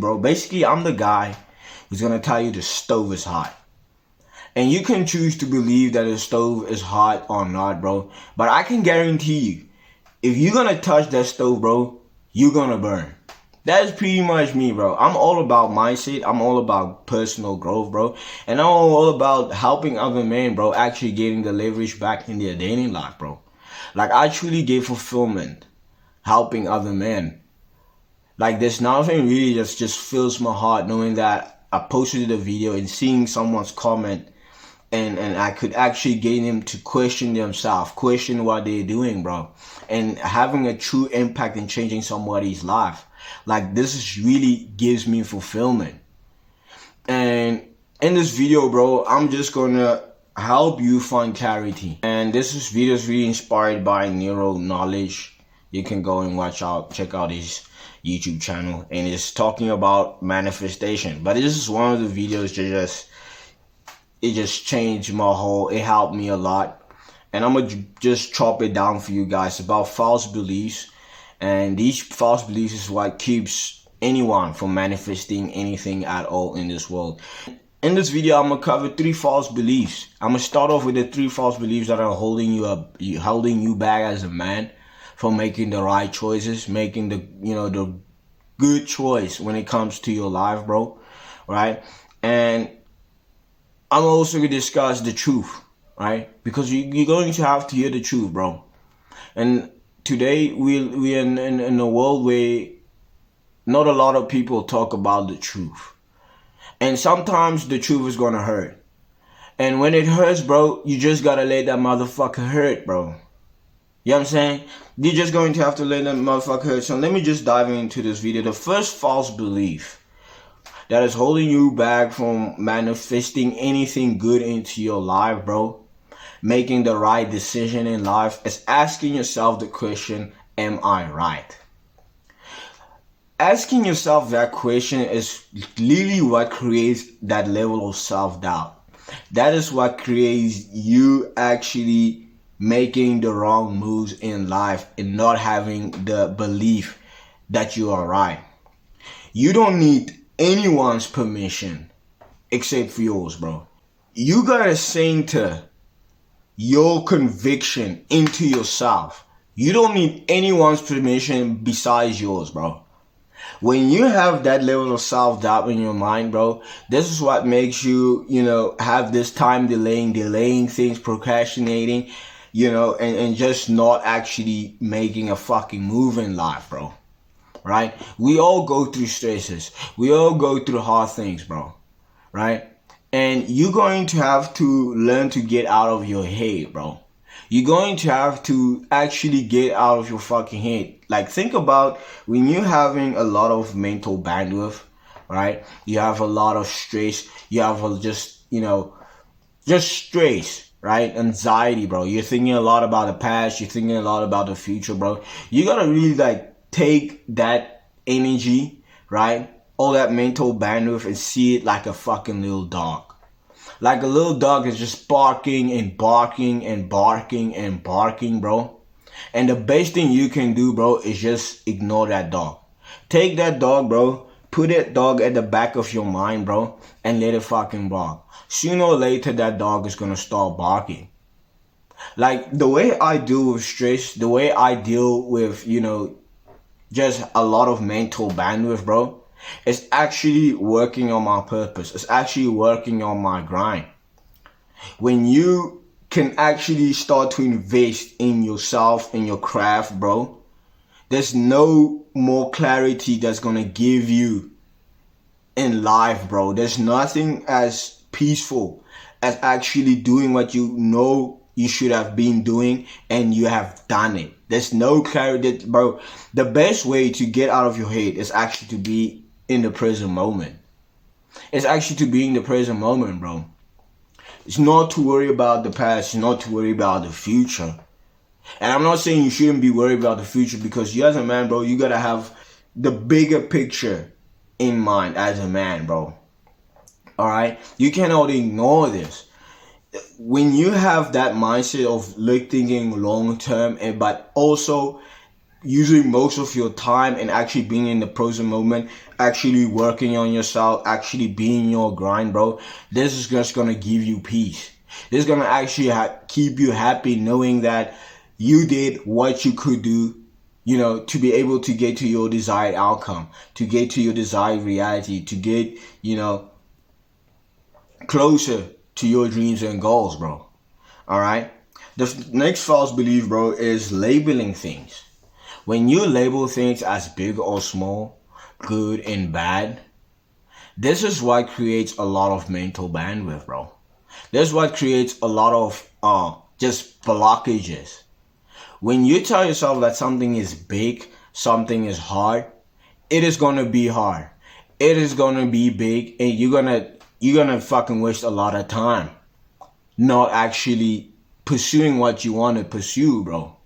Bro, basically, I'm the guy who's gonna tell you the stove is hot. And you can choose to believe that the stove is hot or not, bro. But I can guarantee you, if you're gonna touch that stove, bro, you're gonna burn. That is pretty much me, bro. I'm all about mindset. I'm all about personal growth, bro. And I'm all about helping other men, bro, actually getting the leverage back in their dating life, bro. Like, I truly get fulfillment helping other men. Like, there's nothing really that just fills my heart knowing that I posted a video and seeing someone's comment and I could actually get them to question themselves, question what they're doing, bro. And having a true impact in changing somebody's life. Like, this is really gives me fulfillment. And in this video, bro, I'm just gonna help you find clarity. And this video is really inspired by Neuro Knowledge. You can go and check out his YouTube channel, and it's talking about manifestation. But this is one of the videos that it just changed my whole, it helped me a lot. And I'm gonna just chop it down for you guys about false beliefs. And these false beliefs is what keeps anyone from manifesting anything at all in this world. In this video, I'm gonna cover 3 false beliefs. I'm gonna start off with the 3 false beliefs that are holding you back as a man from making the right choices, making the good choice when it comes to your life, bro. Right? And I'm also gonna discuss the truth, right? Because you're going to have to hear the truth, bro. And today we're in a world where not a lot of people talk about the truth. And sometimes the truth is gonna hurt. And when it hurts, bro, you just gotta let that motherfucker hurt, bro. You know what I'm saying? You're just going to have to let that motherfucker hurt. So let me just dive into this video. The first false belief that is holding you back from manifesting anything good into your life, bro, making the right decision in life, is asking yourself the question, am I right? Asking yourself that question is really what creates that level of self-doubt. That is what creates you actually making the wrong moves in life and not having the belief that you are right. You don't need anyone's permission except for yours, bro. You gotta center your conviction into yourself. You don't need anyone's permission besides yours, bro. When you have that level of self-doubt in your mind, bro, this is what makes you, have this time delaying things, procrastinating, and just not actually making a fucking move in life, bro. Right? We all go through stresses. We all go through hard things, bro. Right? And you're going to have to learn to get out of your head, bro. You're going to have to actually get out of your fucking head. Like, think about when you're having a lot of mental bandwidth, right? You have a lot of stress. You have just stress, right? Anxiety, bro. You're thinking a lot about the past. You're thinking a lot about the future, bro. You gotta really, take that energy, right? All that mental bandwidth and see it like a fucking little dog. Like a little dog is just barking and barking and barking and barking, bro. And the best thing you can do, bro, is just ignore that dog. Take that dog, bro. Put that dog at the back of your mind, bro, and let it fucking bark. Sooner or later, that dog is gonna start barking. Like, the way I deal with stress, the way I deal with, just a lot of mental bandwidth, bro, it's actually working on my purpose. It's actually working on my grind. When you can actually start to invest in yourself, in your craft, bro, there's no more clarity that's gonna give you in life, bro. There's nothing as peaceful as actually doing what you know you should have been doing and you have done it. There's no clarity, bro. The best way to get out of your head is actually to be in the present moment. It's actually to be in the present moment, bro. It's not to worry about the past. It's not to worry about the future. And I'm not saying you shouldn't be worried about the future, because you as a man, bro, you gotta have the bigger picture in mind as a man, bro. Alright? You cannot ignore this. When you have that mindset of thinking long term, but also using most of your time and actually being in the present moment, actually working on yourself, actually being your grind, bro, this is just gonna give you peace. This is gonna actually keep you happy knowing that you did what you could do, to be able to get to your desired outcome, to get to your desired reality, to get, closer to your dreams and goals, bro. All right? The next false belief, bro, is labeling things. When you label things as big or small, good and bad, this is what creates a lot of mental bandwidth, bro. This is what creates a lot of just blockages. When you tell yourself that something is big, something is hard, it is gonna be hard. It is gonna be big, and you're gonna fucking waste a lot of time not actually pursuing what you want to pursue, bro.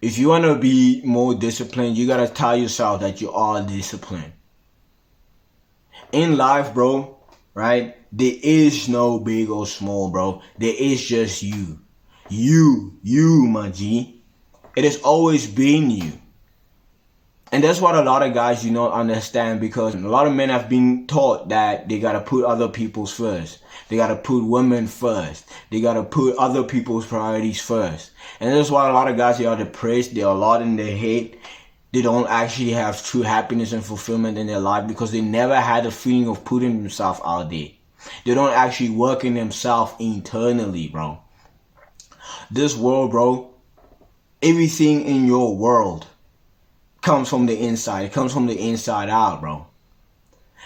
If you want to be more disciplined, you gotta tell yourself that you are disciplined. In life, bro, right? There is no big or small, bro. There is just you. You, my G. It has always been you. And that's what a lot of guys do not understand, because a lot of men have been taught that they gotta put other people's first. They gotta put women first. They gotta put other people's priorities first. And that's why a lot of guys, they are depressed. They are a lot in their head. They don't actually have true happiness and fulfillment in their life because they never had the feeling of putting themselves out there. They don't actually work in themselves internally, bro. This world, bro, everything in your world comes from the inside. It comes from the inside out, bro.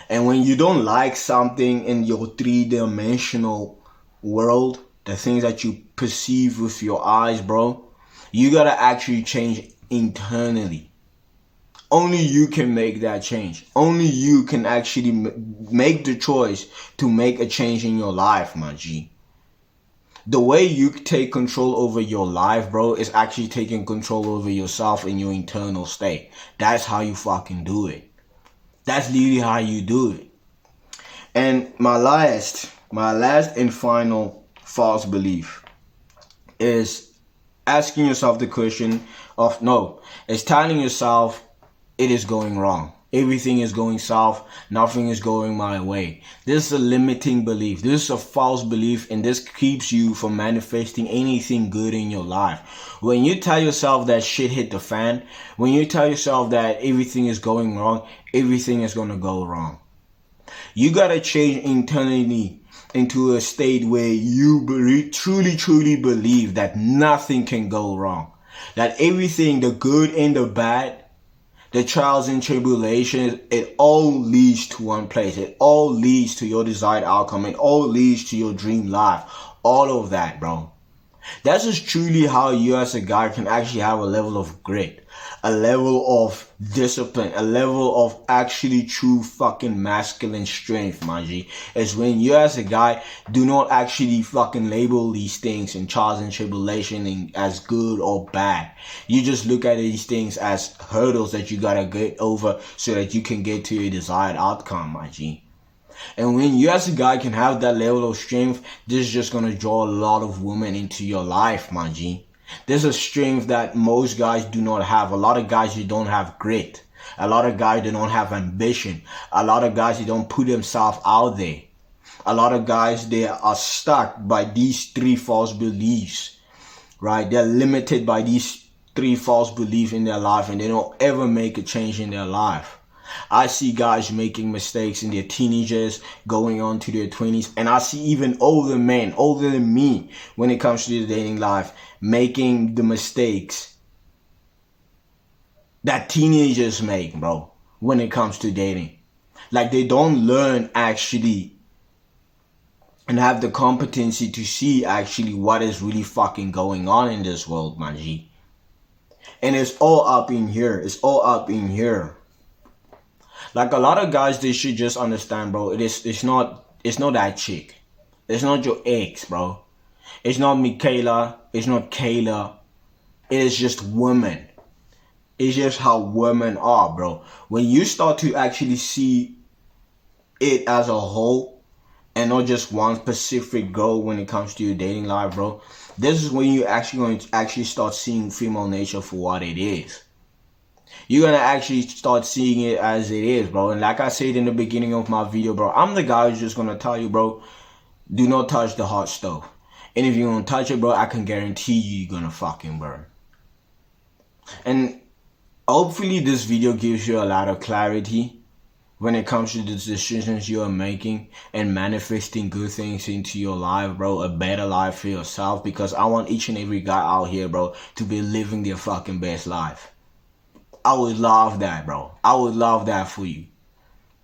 And when you don't like something in your three-dimensional world, the things that you perceive with your eyes, bro, you gotta actually change internally. Only you can make that change. Only you can actually make the choice to make a change in your life, my G. The way you take control over your life, bro, is actually taking control over yourself in your internal state. That's how you fucking do it. That's literally how you do it. And my last and final false belief is asking yourself the question of, it's telling yourself it is going wrong. Everything is going south. Nothing is going my way. This is a limiting belief. This is a false belief, and this keeps you from manifesting anything good in your life. When you tell yourself that shit hit the fan, when you tell yourself that everything is going wrong, everything is going to go wrong. You got to change internally into a state where you truly believe that nothing can go wrong. That everything, the good and the bad, the trials and tribulations, it all leads to one place. It all leads to your desired outcome. It all leads to your dream life. All of that, bro. That's just truly how you as a guy can actually have a level of grit, a level of discipline, a level of actually true fucking masculine strength, my G. Is when you as a guy do not actually fucking label these things in trials and tribulation as good or bad. You just look at these things as hurdles that you gotta get over so that you can get to your desired outcome, my G. And when you as a guy can have that level of strength, this is just gonna draw a lot of women into your life, my G. There's a strength that most guys do not have. A lot of guys, you don't have grit. A lot of guys, they don't have ambition. A lot of guys, they don't put themselves out there. A lot of guys, they are stuck by these three false beliefs, right? They're limited by these three false beliefs in their life, and they don't ever make a change in their life. I see guys making mistakes in their teenagers, going on to their 20s, and I see even older men, older than me, when it comes to their dating life, making the mistakes that teenagers make, bro, when it comes to dating. Like, they don't learn actually and have the competency to see actually what is really fucking going on in this world, my G. And it's all up in here. It's all up in here. Like, a lot of guys, they should just understand, bro. It's not that chick. It's not your ex, bro. It's not Michaela. It's not Kayla. It is just women. It's just how women are, bro. When you start to actually see it as a whole and not just one specific girl when it comes to your dating life, bro, this is when you're actually going to actually start seeing female nature for what it is. You're gonna actually start seeing it as it is, bro. And like I said in the beginning of my video, bro, I'm the guy who's just gonna tell you, bro, do not touch the hot stove. And if you're gonna touch it, bro, I can guarantee you're gonna fucking burn. And hopefully this video gives you a lot of clarity when it comes to the decisions you are making and manifesting good things into your life, bro. A better life for yourself, because I want each and every guy out here, bro, to be living their fucking best life. I would love that, bro. I would love that for you.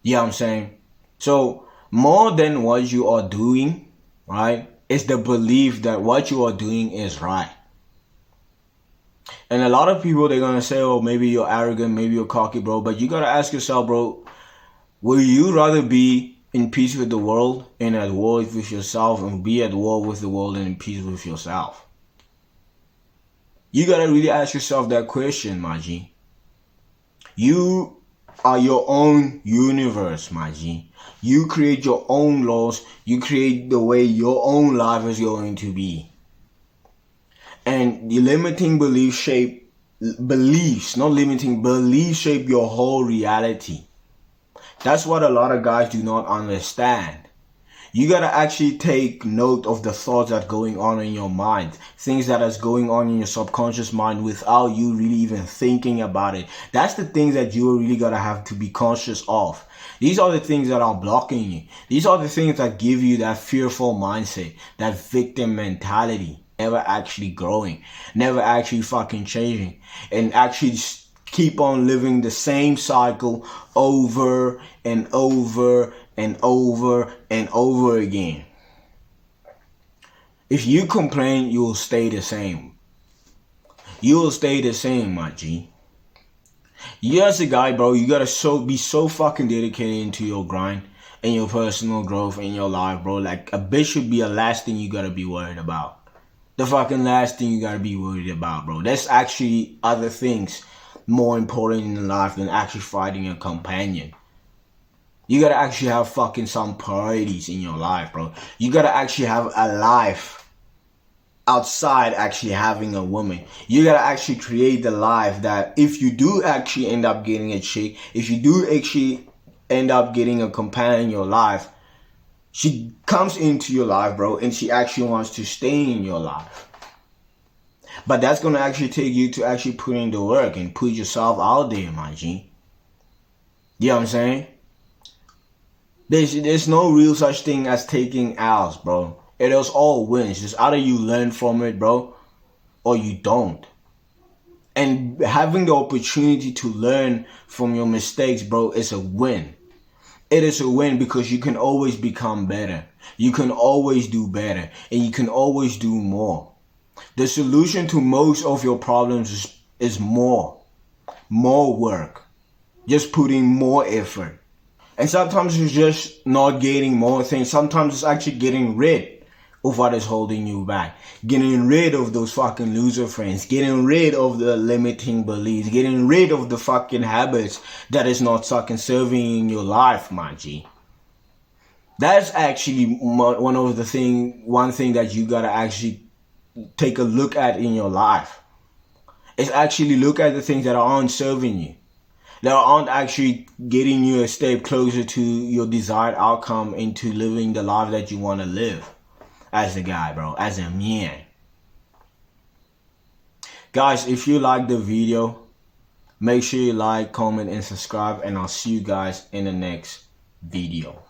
You know what I'm saying? So more than what you are doing, right, is the belief that what you are doing is right. And a lot of people, they're gonna say, oh, maybe you're arrogant, maybe you're cocky, bro. But you gotta ask yourself, bro, will you rather be in peace with the world and at war with yourself, and be at war with the world and in peace with yourself? You gotta really ask yourself that question, my G. You are your own universe, my G. You create your own laws. You create the way your own life is going to be. And the limiting beliefs shape your whole reality. That's what a lot of guys do not understand. You gotta actually take note of the thoughts that are going on in your mind, things that is going on in your subconscious mind without you really even thinking about it. That's the things that you really gotta have to be conscious of. These are the things that are blocking you. These are the things that give you that fearful mindset, that victim mentality, never actually growing, never actually fucking changing, and actually keep on living the same cycle over and over and over and over again. If you complain, you will stay the same. You will stay the same, my G. You as a guy, bro, you gotta be so fucking dedicated into your grind and your personal growth in your life, bro. Like, a bitch should be the last thing you gotta be worried about. The fucking last thing you gotta be worried about, bro. There's actually other things more important in life than actually finding a companion. You gotta actually have fucking some priorities in your life, bro. You gotta actually have a life outside actually having a woman. You gotta actually create the life that if you do actually end up getting a chick, if you do actually end up getting a companion in your life, she comes into your life, bro, and she actually wants to stay in your life. But that's gonna actually take you to actually put in the work and put yourself out there, my G. You know what I'm saying? There's no real such thing as taking L's, bro. It is all wins. Just either you learn from it, bro, or you don't. And having the opportunity to learn from your mistakes, bro, is a win. It is a win because you can always become better. You can always do better. And you can always do more. The solution to most of your problems is more work. Just putting more effort. And sometimes it's just not getting more things. Sometimes it's actually getting rid of what is holding you back. Getting rid of those fucking loser friends. Getting rid of the limiting beliefs. Getting rid of the fucking habits that is not fucking serving in your life, my G. That's actually one thing that you gotta actually take a look at in your life. Is actually look at the things that aren't serving you, that aren't actually getting you a step closer to your desired outcome, into living the life that you want to live as a guy, bro, as a man. Guys, if you like the video, make sure you like, comment, and subscribe, and I'll see you guys in the next video.